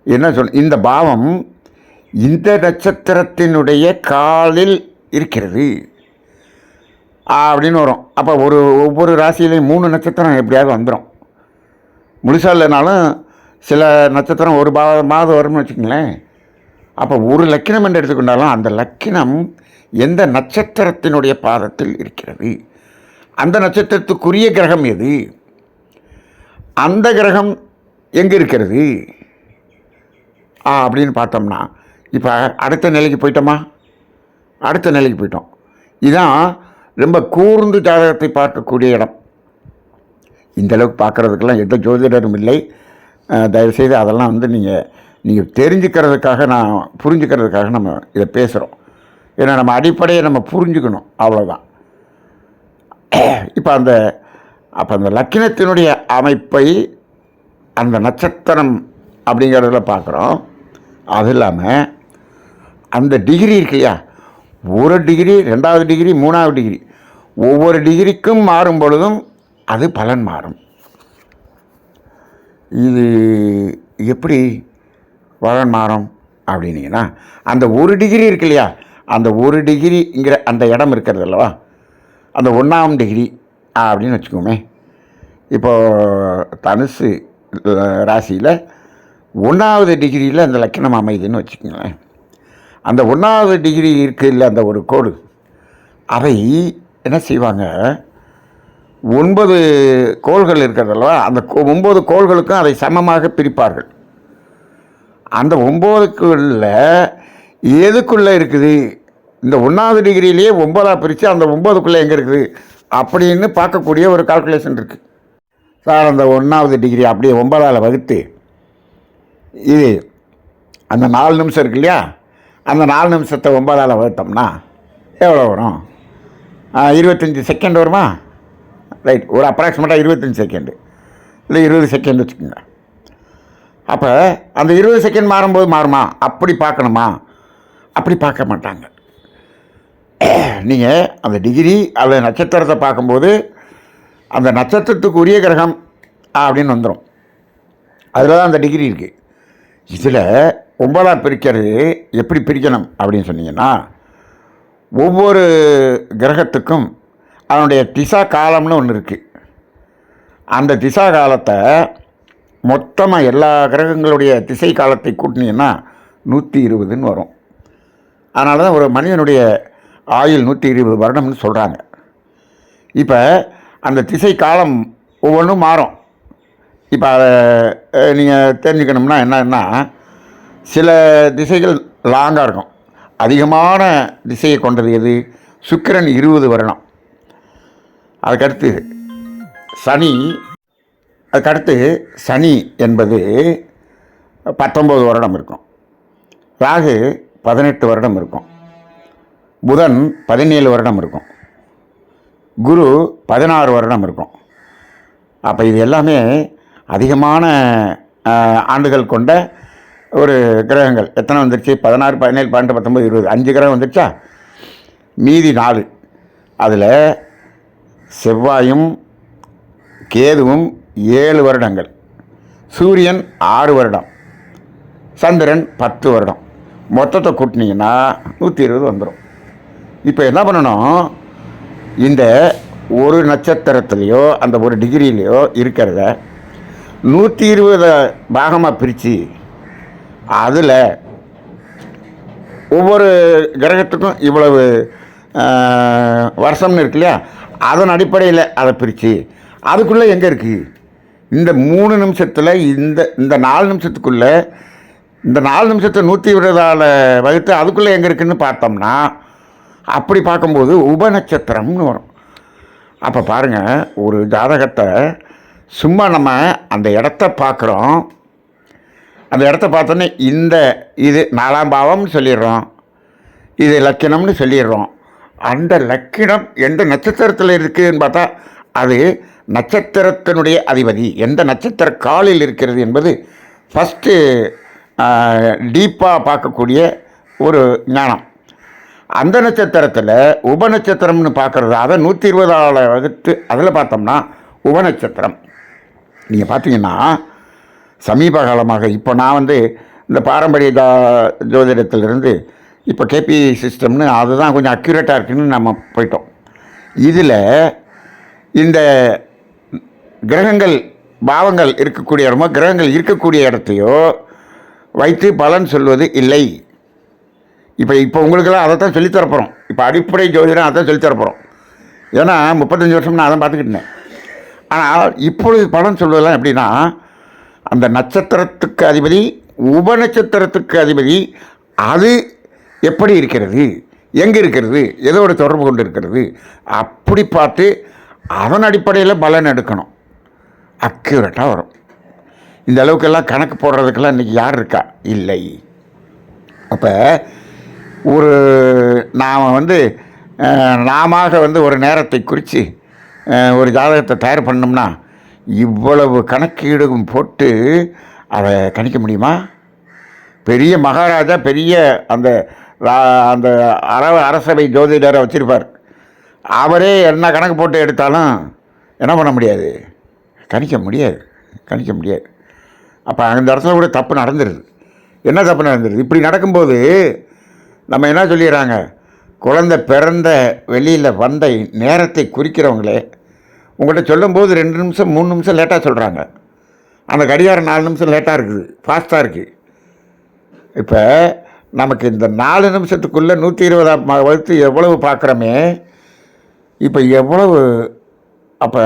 என்ன இந்த பாவம் இந்த நட்சத்திரத்தினுடைய காலில் இருக்கிறது அப்படின்னு வரும். அப்போ ஒவ்வொரு ராசியிலையும் 3 நட்சத்திரம் எப்படியாவது வந்துடும். முழுசாக இல்லைனாலும் சில நட்சத்திரம் ஒரு மாதம் வரும்னு வச்சுக்கங்களேன். அப்போ ஒரு லக்கினம் என்று எடுத்துக்கொண்டாலும் அந்த லக்கினம் எந்த நட்சத்திரத்தினுடைய பாதத்தில் இருக்கிறது, அந்த நட்சத்திரத்துக்குரிய கிரகம் எது, அந்த கிரகம் எங்கே இருக்கிறது அப்படின்னு பார்த்தோம்னா, இப்போ அடுத்த நிலைக்கு போயிட்டோம். இதுதான் ரொம்ப கூர்ந்து ஜாதகத்தை பார்க்கக்கூடிய இடம். இந்தளவுக்கு பார்க்குறதுக்கெல்லாம் எந்த ஜோதிடரும் இல்லை. தயவுசெய்து அதெல்லாம் நீங்கள் தெரிஞ்சுக்கிறதுக்காக, புரிஞ்சுக்கிறதுக்காக நம்ம இதை பேசுகிறோம். ஏன்னா நம்ம அடிப்படையை நம்ம புரிஞ்சுக்கணும், அவ்வளோதான். இப்போ அந்த லக்கினத்தினுடைய அமைப்பை அந்த நட்சத்திரம் அப்படிங்கிறதுல பார்க்குறோம். அது இல்லாமல் அந்த டிகிரி இருக்கு இல்லையா, ஒரு டிகிரி, 2வது டிகிரி, 3வது டிகிரி, ஒவ்வொரு டிகிரிக்கும் மாறும் பொழுதும் அது பலன் மாறும். இது எப்படி பலன் மாறும் அப்படின்னீங்கன்னா, அந்த ஒரு டிகிரி இருக்கு இல்லையா, அந்த ஒரு டிகிரிங்கிற அந்த இடம் இருக்கிறது அல்லவா, அந்த 1ஆம் டிகிரி அப்படின்னு வச்சுக்கோமே. இப்போது தனுசு ராசியில் 1வது டிகிரியில் அந்த லக்கணம் அமைதுன்னு வச்சுக்கோங்களேன். அந்த 1வது டிகிரி இருக்குது இல்லை, அந்த ஒரு கோடு, அவை என்ன செய்வாங்க, 9 கோள்கள் இருக்கிறதல்வா, அந்த 9 கோள்களுக்கும் அதை சமமாக பிரிப்பார்கள். அந்த 9க்குள்ள எதுக்குள்ளே இருக்குது, இந்த 1வது டிகிரியிலேயே 9ஆக பிரித்து அந்த 9க்குள்ளே எங்கே இருக்குது அப்படின்னு பார்க்கக்கூடிய ஒரு கால்குலேஷன் இருக்குது. சார், அந்த 1வது டிகிரி அப்படியே 9ஆல் வகுத்து இது அந்த 4 நிமிஷம் இருக்கு இல்லையா, அந்த 4 நிமிஷத்தை 9ஆல் வகுத்தோம்னா எவ்வளோ வரும்? 25 செகண்ட் வருமா? ரைட், ஒரு அப்ராக்சிமேட்டாக 25 செகண்டு இல்லை 20 செகண்ட் வச்சுக்கோங்க. அப்போ அந்த 20 செகண்ட் மாறும்போது மாறுமா? அப்படி பார்க்கணுமா? அப்படி பார்க்க மாட்டாங்க. நீங்கள் அந்த டிகிரி அல்லது நட்சத்திரத்தை பார்க்கும்போது அந்த நட்சத்திரத்துக்கு உரிய கிரகம் அப்படின்னு வந்துடும். அதில் தான் அந்த டிகிரி இருக்குது. இதில் 9ஆக பிரிக்கிறது எப்படி பிரிக்கணும் அப்படின்னு சொன்னீங்கன்னா, ஒவ்வொரு கிரகத்துக்கும் அதனுடைய திசா காலம்னு ஒன்று இருக்குது. அந்த திசா காலத்தை மொத்தமாக எல்லா கிரகங்களுடைய திசை காலத்தை கூட்டினீங்கன்னா 120ன்னு வரும். அதனால தான் ஒரு மனிதனுடைய ஆயுள் 120 வருடம்னு சொல்கிறாங்க. இப்போ அந்த திசை காலம் ஒவ்வொன்றும் மாறும். இப்போ அதை நீங்கள் தெரிஞ்சுக்கணும்னா என்னன்னா, சில திசைகள் லாங்காக இருக்கும். அதிகமான திசையை கொண்டது எது? சுக்கிரன் 20 வருடம். அதுக்கடுத்து சனி என்பது 19 வருடம் இருக்கும். ராகு 18 வருடம் இருக்கும். புதன் 17 வருடம் இருக்கும். குரு 16 வருடம் இருக்கும். அப்போ இது எல்லாமே அதிகமான ஆண்டுகள் கொண்ட ஒரு கிரகங்கள். எத்தனை வந்துருச்சு? 16, 17, 12, 19, 20, 5 கிரகம் வந்துருச்சா? மீதி 4. அதில் செவ்வாயும் கேதுவும் 7 வருடங்கள், சூரியன் 6 வருடம், சந்திரன் 10 வருடம். மொத்தத்தை கூட்டினீங்கன்னா 120 வந்துடும். இப்போ என்ன பண்ணணும்? இந்த ஒரு நட்சத்திரத்துலேயோ அந்த ஒரு டிகிரியிலையோ இருக்கிறத 120 பாகமாக பிரித்து அதில் ஒவ்வொரு கிரகத்துக்கும் இவ்வளவு வருஷம்னு இருக்கு இல்லையா, அதன் அடிப்படையில் அதை பிரித்து அதுக்குள்ளே எங்கே இருக்குது? இந்த 3 நிமிஷத்தில் இந்த 4 நிமிஷத்துக்குள்ளே இந்த 4 நிமிஷத்தை 120ஆல் வகுத்து அதுக்குள்ளே எங்கே இருக்குதுன்னு பார்த்தோம்னா, அப்படி பார்க்கும்போது உபநட்சத்திரம்னு வரும். அப்போ பாருங்கள், ஒரு ஜாதகத்தை சும்மா நம்ம அந்த இடத்த பார்க்குறோம். அந்த இடத்த பார்த்தோன்னே இது 4ஆம் பாவம்னு சொல்லிடுறோம், இது லக்கினம்னு சொல்லிடுறோம். அந்த லக்கினம் எந்த நட்சத்திரத்தில் இருக்குதுன்னு பார்த்தா அது நட்சத்திரத்தினுடைய அதிபதி எந்த நட்சத்திர காலில் இருக்கிறது என்பது ஃபஸ்ட்டு டீப்பாக பார்க்கக்கூடிய ஒரு ஞானம். அந்த நட்சத்திரத்தில் உபநட்சத்திரம்னு பார்க்குறது, அதை 120ஆல் வகுத்து அதில் பார்த்தோம்னா உபநட்சத்திரம். நீங்கள் பார்த்தீங்கன்னா சமீப காலமாக இப்போ நான் இந்த பாரம்பரிய ஜோதிடத்திலிருந்து இப்போ கேபி சிஸ்டம்னு அதுதான் கொஞ்சம் அக்யூரேட்டாக இருக்குதுன்னு நம்ம போயிட்டோம். இதில் இந்த கிரகங்கள் பாவங்கள் இருக்கக்கூடிய இடமோ கிரகங்கள் இருக்கக்கூடிய இடத்தையோ வைத்து பலன் சொல்வது இல்லை. இப்போ உங்களுக்கெல்லாம் அதை தான் சொல்லித்தரப்போகிறோம். இப்போ அடிப்படை ஜோதிடம் அதை தான் சொல்லித்தரப்போகிறோம். ஏன்னா 35 வருஷம் நான் அதை பார்த்துக்கிட்டேன். ஆனால் இப்பொழுது பலன் சொல்வதெல்லாம் எப்படின்னா, அந்த நட்சத்திரத்துக்கு அதிபதி உபநட்சத்திரத்துக்கு அதிபதி அது எப்படி இருக்கிறது, எங்கே இருக்கிறது, எதோடு தொடர்பு கொண்டு இருக்கிறது, அப்படி பார்த்து அதன் அடிப்படையில் பலன் எடுக்கணும். அக்யூரேட்டாக வரும். இந்த அளவுக்கெல்லாம் கணக்கு போடுறதுக்கெல்லாம் இன்றைக்கி யார் இருக்கா? இல்லை. அப்போ நாம் நாம ஒரு நேரத்தை குறித்து ஒரு ஜாதகத்தை தயார் பண்ணோம்னா இவ்வளவு கணக்கீடும் போட்டு அதை கணிக்க முடியுமா? பெரிய மகாராஜா பெரிய அந்த அந்த அரசவை ஜோதிடரை வச்சுருப்பார். அவரே என்ன கணக்கு போட்டு எடுத்தாலும் என்ன பண்ண முடியாது? கணிக்க முடியாது. அப்போ அந்த இடத்துல கூட தப்பு நடந்துடுது. என்ன தப்பு நடந்துடுது? இப்படி நடக்கும்போது நம்ம என்ன சொல்லிடுறாங்க? குழந்தை பிறந்த வெளியில் வந்த நேரத்தை குறிக்கிறவங்களே உங்கள்கிட்ட சொல்லும்போது 2 நிமிஷம் 3 நிமிஷம் லேட்டாக சொல்கிறாங்க. அந்த கடிகாரம் 4 நிமிஷம் லேட்டாக இருக்குது, ஃபாஸ்ட்டாக இருக்குது. இப்போ நமக்கு இந்த 4 நிமிஷத்துக்குள்ளே 120 வகுத்து எவ்வளவு பார்க்குறோமே, இப்போ எவ்வளவு அப்போ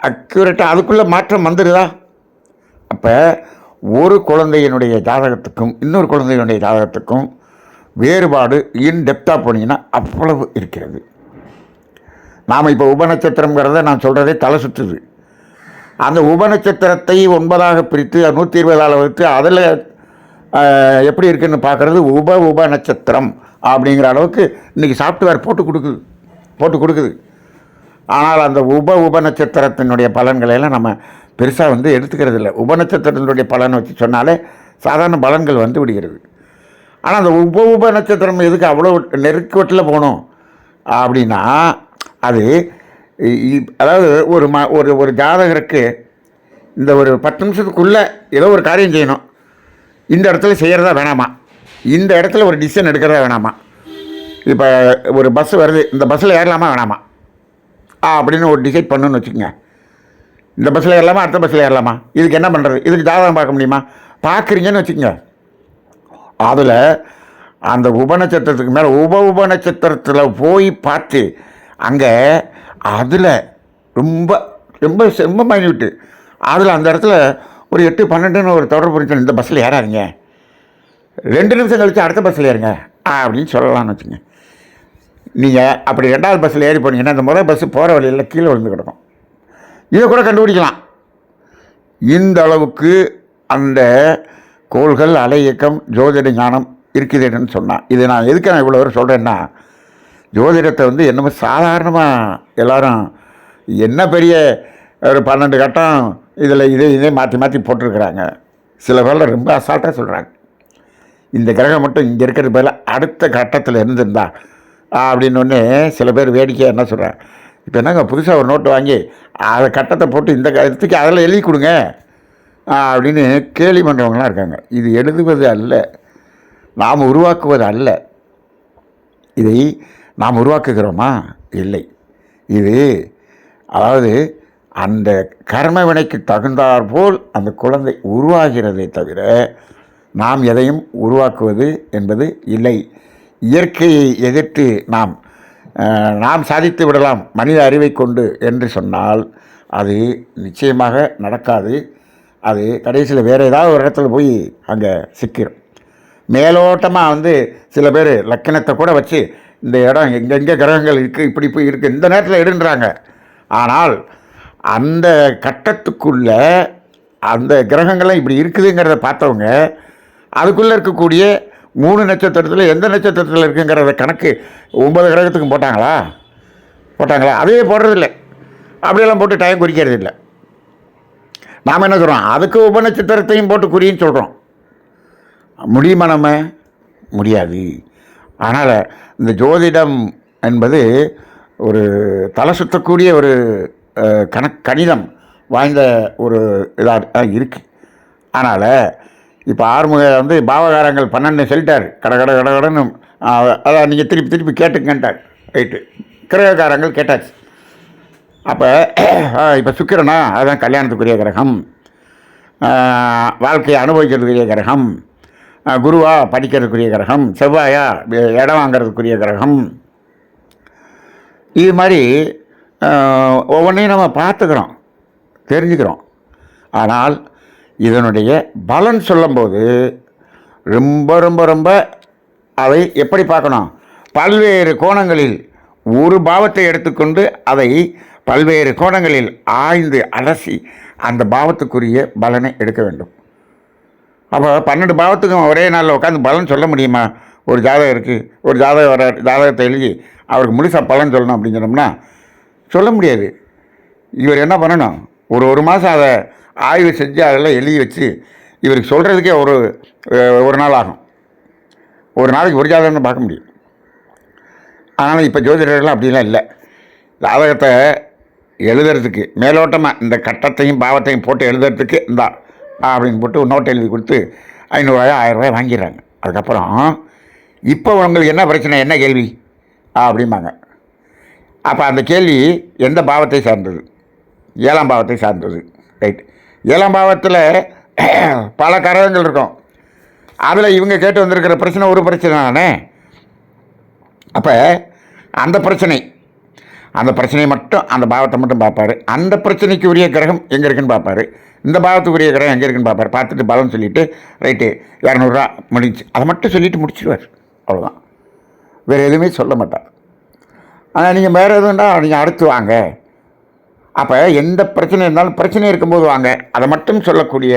அக்யூரேட்டாக அதுக்குள்ளே மாற்றம் வந்துடுதா? அப்போ ஒரு குழந்தையினுடைய ஜாதகத்துக்கும் இன்னொரு குழந்தையினுடைய ஜாதகத்துக்கும் வேறுபாடு இன்டெப்த்தாக போனீங்கன்னா அவ்வளவு இருக்கிறது. நாம் இப்போ உபநட்சத்திரங்கிறத நான் சொல்கிறதே தலை சுற்றுது. அந்த உபநட்சத்திரத்தை 9ஆக பிரித்து 120ஆல் வகுத்து அதில் எப்படி இருக்குதுன்னு பார்க்குறது உப நட்சத்திரம் அப்படிங்கிற அளவுக்கு இன்றைக்கி சாஃப்ட்வேர் போட்டு கொடுக்குது. ஆனால் அந்த உப நட்சத்திரத்தினுடைய பலன்களையெல்லாம் நம்ம பெருசாக எடுத்துக்கிறது இல்லை. உபநட்சத்திரத்தினுடைய பலனை வச்சு சொன்னாலே சாதாரண பலன்கள் விடுகிறது. ஆனால் அந்த உப நட்சத்திரம் எதுக்கு அவ்வளோ நெருக்கத்தில் போகணும் அப்படின்னா, அது அதாவது ஒரு ஜாதகருக்கு இந்த ஒரு 10 நிமிஷத்துக்குள்ளே ஏதோ ஒரு காரியம் செய்யணும். இந்த இடத்துல செய்கிறதா வேணாமா, இந்த இடத்துல ஒரு டிசிஷன் எடுக்கிறதா வேணாமா, இப்போ ஒரு பஸ் வருது, இந்த பஸ்ஸில் ஏறலாமா வேணாமா அப்படின்னு ஒரு டிசைட் பண்ணணுன்னு வச்சுக்கோங்க. இந்த பஸ்ஸில் ஏறலாமா அடுத்த பஸ்ஸில் ஏறலாமா, இதுக்கு என்ன பண்ணுறது, இதுக்கு ஜாதகம் பார்க்க முடியுமா, பார்க்குறீங்கன்னு வச்சுக்கோங்க. அதில் அந்த உபநட்சத்திரத்துக்கு மேலே உப நட்சத்திரத்தில் போய் பார்த்து அங்கே அதில் ரொம்ப ரொம்ப ரொம்ப மைன்யூட்டு, அதில் அந்த இடத்துல ஒரு 8-12ன்னு ஒரு தொடர்பு இருந்துச்சு. இந்த பஸ்ஸில் ஏறாதீங்க, 2 நிமிஷம் கழிச்சு அடுத்த பஸ்ஸில் ஏறுங்க அப்படின்னு சொல்லலாம்னு வச்சுங்க. நீங்கள் அப்படி 2வது பஸ்ஸில் ஏறி போனீங்கன்னா அந்த முதல் பஸ்ஸு போகிற வழியில் கீழே விழுந்து கிடக்கும். இதை கூட கண்டுபிடிக்கலாம். இந்த அளவுக்கு அந்த கோள்கள், அலை இயக்கம், ஜோதிட ஞானம் இருக்குதுன்னு சொன்னால், இது நான் எதுக்கு நான் இவ்வளோ வரை சொல்கிறேன்னா, ஜோதிடத்தை என்னமோ சாதாரணமாக எல்லோரும் என்ன பெரிய ஒரு 12 கட்டம் இதில் இதே மாற்றி போட்டிருக்கிறாங்க. சில பேரில் ரொம்ப அசால்ட்டாக சொல்கிறாங்க. இந்த கிரகம் மட்டும் இங்கே இருக்கிறது பதில் அடுத்த கட்டத்தில் இருந்திருந்தா அப்படின்னு ஒன்று சில பேர் வேடிக்கையாக என்ன சொல்கிறாங்க, இப்போ என்னங்க புதுசாக ஒரு நோட்டு வாங்கி அதை கட்டத்தை போட்டு இந்த கருத்துக்கு அதில் எழுதி கொடுங்க அப்படின்னு கேலி பண்ணுறவங்களாம் இருக்காங்க. இது எழுதுவது அல்ல, நாம் உருவாக்குவது அல்ல. இதை நாம் உருவாக்குகிறோமா? இல்லை. இது அதாவது அந்த கர்ம வினைக்கு தகுந்தாற்போல் அந்த குழந்தை உருவாகிறதே தவிர நாம் எதையும் உருவாக்குவது என்பது இல்லை. இயற்கையை எதிர்த்து நாம் சாதித்து விடலாம் மனித அறிவை கொண்டு என்று சொன்னால் அது நிச்சயமாக நடக்காது. அது கடைசியில் வேறு ஏதாவது ஒரு இடத்துல போய் அங்கே சிக்கிடும். மேலோட்டமாக சில பேர் லக்கணத்தை கூட வச்சு இந்த இடம் எங்கெங்கே கிரகங்கள் இருக்குது, இப்படி போய் இருக்குது, இந்த நேரத்தில் எடுன்றாங்க. ஆனால் அந்த கட்டத்துக்குள்ள அந்த கிரகங்கள்லாம் இப்படி இருக்குதுங்கிறத பார்த்தவங்க அதுக்குள்ளே இருக்கக்கூடிய 3 நட்சத்திரத்தில் எந்த நட்சத்திரத்தில் இருக்குங்கிறத கணக்கு 9 கிரகத்துக்கும் போட்டாங்களா? அதையே போடுறதில்லை. அப்படியெல்லாம் போட்டு டைம் குறிக்கிறது இல்லை. நாம் என்ன சொல்கிறோம், அதுக்கு உபநட்சத்திரத்தையும் போட்டு குறின்னு சொல்கிறோம். முடியுமா? நம்ம முடியாது. அதனால் இந்த ஜோதிடம் என்பது ஒரு தலை சுற்றக்கூடிய ஒரு கணிதம் வாய்ந்த ஒரு இதாக இருக்குது. அதனால் இப்போ ஆறுமுக பாவகாரங்கள் 12 சொல்லிட்டார், கடன்னு அதான் நீங்கள் திருப்பி கேட்டுங்கன்ட்டார். ரைட்டு, கிரககாரங்கள் கேட்டாச்சு. அப்போ இப்போ சுக்கிரனா அதுதான் கல்யாணத்துக்குரிய கிரகம், வாழ்க்கையை அனுபவிக்கிறதுக்குரிய கிரகம், குருவா படிக்கிறதுக்குரிய கிரகம், செவ்வாயா இடம் வாங்கிறதுக்குரிய கிரகம், இது மாதிரி ஒவ்வொன்றையும் நம்ம பார்த்துக்கிறோம், தெரிஞ்சுக்கிறோம். ஆனால் இதனுடைய பலன் சொல்லும்போது ரொம்ப ரொம்ப ரொம்ப அதை எப்படி பார்க்கணும், பல்வேறு கோணங்களில் ஒரு பாவத்தை எடுத்துக்கொண்டு அதை பல்வேறு கோணங்களில் ஆய்ந்து அலசி அந்த பாவத்துக்குரிய பலனை எடுக்க வேண்டும். அப்போ 12 பாவத்துக்கும் ஒரே நாளில் உட்காந்து பலன் சொல்ல முடியுமா? ஒரு ஜாதகம் இருக்குது, ஒரு ஜாதகத்தை எழுதி அவருக்கு முழுசாக பலன் சொல்லணும் அப்படின்னு சொன்னோம்னா சொல்ல முடியாது. இவர் என்ன பண்ணணும், ஒரு மாதம் அதை ஆய்வு செஞ்சு அதெல்லாம் எழுதி வச்சு இவருக்கு சொல்கிறதுக்கே ஒரு நாள் ஆகும். ஒரு நாளைக்கு ஒரு ஜாதகம் பார்க்க முடியும். அதனால் இப்போ ஜோதிடர்கள்லாம் அப்படிலாம் இல்லை. ஜாதகத்தை எழுதுறதுக்கு மேலோட்டமாக இந்த கட்டத்தையும் பாவத்தையும் போட்டு எழுதுறதுக்கு அப்படின்னு போட்டு ஒரு நோட்டை எழுதி கொடுத்து 500 ரூபாயோ 1000 ரூபாய் வாங்கிடுறாங்க. அதுக்கப்புறம் இப்போ உங்களுக்கு என்ன பிரச்சனை, என்ன கேள்வி அப்படிம்பாங்க. அப்போ அந்த கேள்வி எந்த பாவத்தை சார்ந்தது? 7ஆம் பாவத்தை சார்ந்தது. ரைட், 7ஆம் பாவத்தில் பல கரகங்கள் இருக்கும். அதில் இவங்க கேட்டு வந்திருக்கிற பிரச்சனை ஒரு பிரச்சனை தானே. அப்போ அந்த பிரச்சனையை மட்டும் அந்த பாவத்தை மட்டும் பார்ப்பார். அந்த பிரச்சனைக்கு உரிய கிரகம் எங்கே இருக்குன்னு பார்ப்பார், இந்த பாவத்துக்குரிய கிரகம் எங்கே இருக்குன்னு பார்ப்பார். பார்த்துட்டு பலன் சொல்லிவிட்டு ரைட்டு 200 ரூபா முடிஞ்சு அதை மட்டும் சொல்லிவிட்டு முடிச்சிடுவார். அவ்வளோதான், வேறு எதுவுமே சொல்ல மாட்டார். ஆனால் நீங்கள் வேறு எதுவும்டா நீங்கள் அடுத்து வாங்க, அப்போ எந்த பிரச்சனை இருந்தாலும் பிரச்சனை இருக்கும்போது வாங்க, அதை மட்டும் சொல்லக்கூடிய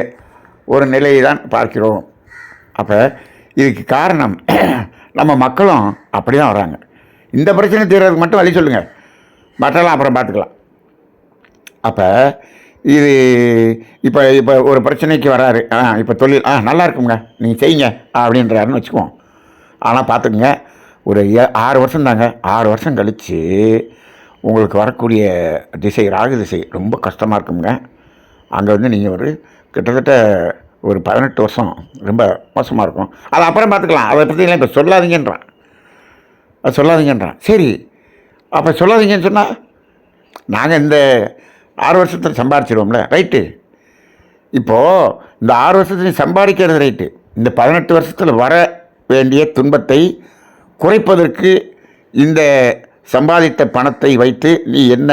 ஒரு நிலையை தான் பார்க்கிறோம். அப்போ இதுக்கு காரணம் நம்ம மக்களும் அப்படி தான் வராங்க. இந்த பிரச்சனை தீர்றதுக்கு மட்டும் வழி சொல்லுங்கள், மற்றெல்லாம் அப்புறம் பார்த்துக்கலாம். அப்போ இது இப்போ இப்போ ஒரு பிரச்சனைக்கு வராரு, இப்போ தொழில் நல்லா இருக்குங்க நீங்கள் செய்யுங்க அப்படின்றாருன்னு வச்சுக்குவோம். ஆனால் பார்த்துக்குங்க, ஒரு 6 வருஷம் தாங்க, 6 வருஷம் கழித்து உங்களுக்கு வரக்கூடிய திசை ராகு திசை ரொம்ப கஷ்டமாக இருக்குங்க. அங்கே வந்து நீங்கள் ஒரு கிட்டத்தட்ட ஒரு 18 வருஷம் ரொம்ப மோசமாக இருக்கும். அது அப்புறம் பார்த்துக்கலாம், அதை பற்றிலாம் இப்போ சொல்லாதீங்கன்றான். அது சொல்லாதீங்கன்றான். சரி, அப்போ சொல்லாதீங்கன்னு சொன்னால் நாங்கள் இந்த 6 வருஷத்தில் சம்பாரிச்சிடுவோம்ல, ரைட்டு. இப்போது இந்த 6 வருஷத்துலையும் சம்பாதிக்கிறது ரைட்டு. இந்த 18 வருஷத்தில் வர வேண்டிய துன்பத்தை குறைப்பதற்கு இந்த சம்பாதித்த பணத்தை வைத்து நீ என்ன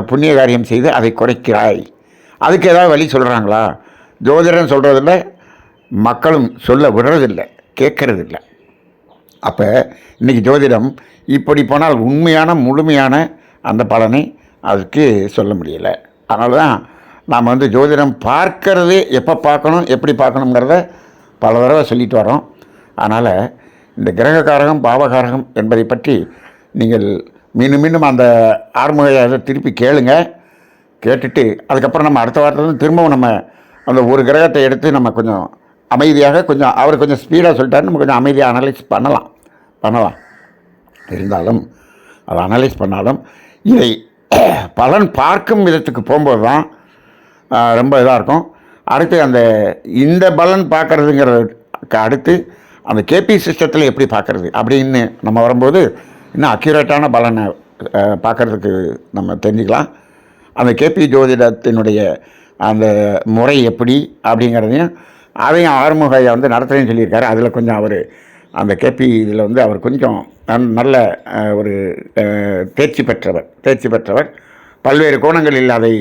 புண்ணிய காரியம் செய்து அதை குறைக்கிறாய். அதுக்கு ஏதாவது வழி சொல்கிறாங்களா? ஜோதிடம் சொல்கிறதில்ல, மக்களும் சொல்ல விடுறதில்லை, கேட்கறதில்லை. அப்போ இன்றைக்கி ஜோதிடம் இப்படி போனால் உண்மையான முழுமையான அந்த பலனை அதுக்கு சொல்ல முடியலை. அதனால தான் நாம் வந்து ஜோதிடம் பார்க்கறது எப்போ பார்க்கணும், எப்படி பார்க்கணுங்கிறத பல தடவை சொல்லிட்டு வரோம். அதனால் இந்த கிரககாரகம் பாவகாரகம் என்பதை பற்றி நீங்கள் மீண்டும் மீண்டும் அந்த ஆறுமுகையை திருப்பி கேளுங்க. கேட்டுட்டு அதுக்கப்புறம் நம்ம அடுத்த வாரத்துலேருந்து திரும்பவும் நம்ம அந்த ஒரு கிரகத்தை எடுத்து நம்ம கொஞ்சம் அமைதியாக, கொஞ்சம் அவர் கொஞ்சம் ஸ்பீடாக சொல்லிட்டாரு, நம்ம கொஞ்சம் அமைதியாக அனலைஸ் பண்ணலாம். இருந்தாலும் அதை அனலைஸ் பண்ணாலும் இதை பலன் பார்க்கும் விதத்துக்கு போகும்போது தான் ரொம்ப இதாக இருக்கும். அடுத்து அந்த இந்த பலன் பார்க்குறதுங்கிறதுக்கு அடுத்து அந்த கேபி சிஸ்டத்தில் எப்படி பார்க்குறது அப்படின்னு நம்ம வரும்போது இன்னும் அக்யூரேட்டான பலனை பார்க்குறதுக்கு நம்ம தெரிஞ்சுக்கலாம். அந்த கேபி ஜோதிடத்தினுடைய அந்த முறை எப்படி அப்படிங்கிறதையும் அதையும் ஆறுமுகையை வந்து நடத்துகிறேன்னு சொல்லியிருக்காரு. அதில் கொஞ்சம் அவர் அந்த கேபி இதில் வந்து அவர் கொஞ்சம் நல்ல ஒரு தேர்ச்சி பெற்றவர், பல்வேறு கோணங்களில் அதை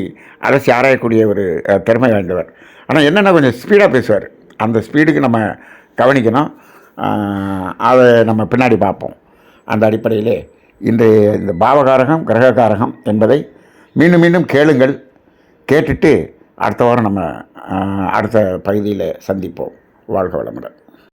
அலசி ஆராயக்கூடிய ஒரு திறமை வாய்ந்தவர். ஆனால் என்னென்னா கொஞ்சம் ஸ்பீடாக பேசுவார். அந்த ஸ்பீடுக்கு நம்ம கவனிக்கணும். அதை நம்ம பின்னாடி பார்ப்போம். அந்த அடிப்படையிலே இந்த பாவகாரகம் கிரககாரகம் என்பதை மீண்டும் மீண்டும் கேளுங்கள். கேட்டுட்டு அடுத்த வாரம் நம்ம அடுத்த பகுதியில் சந்திப்போம். வாழ்க வளமுடன்.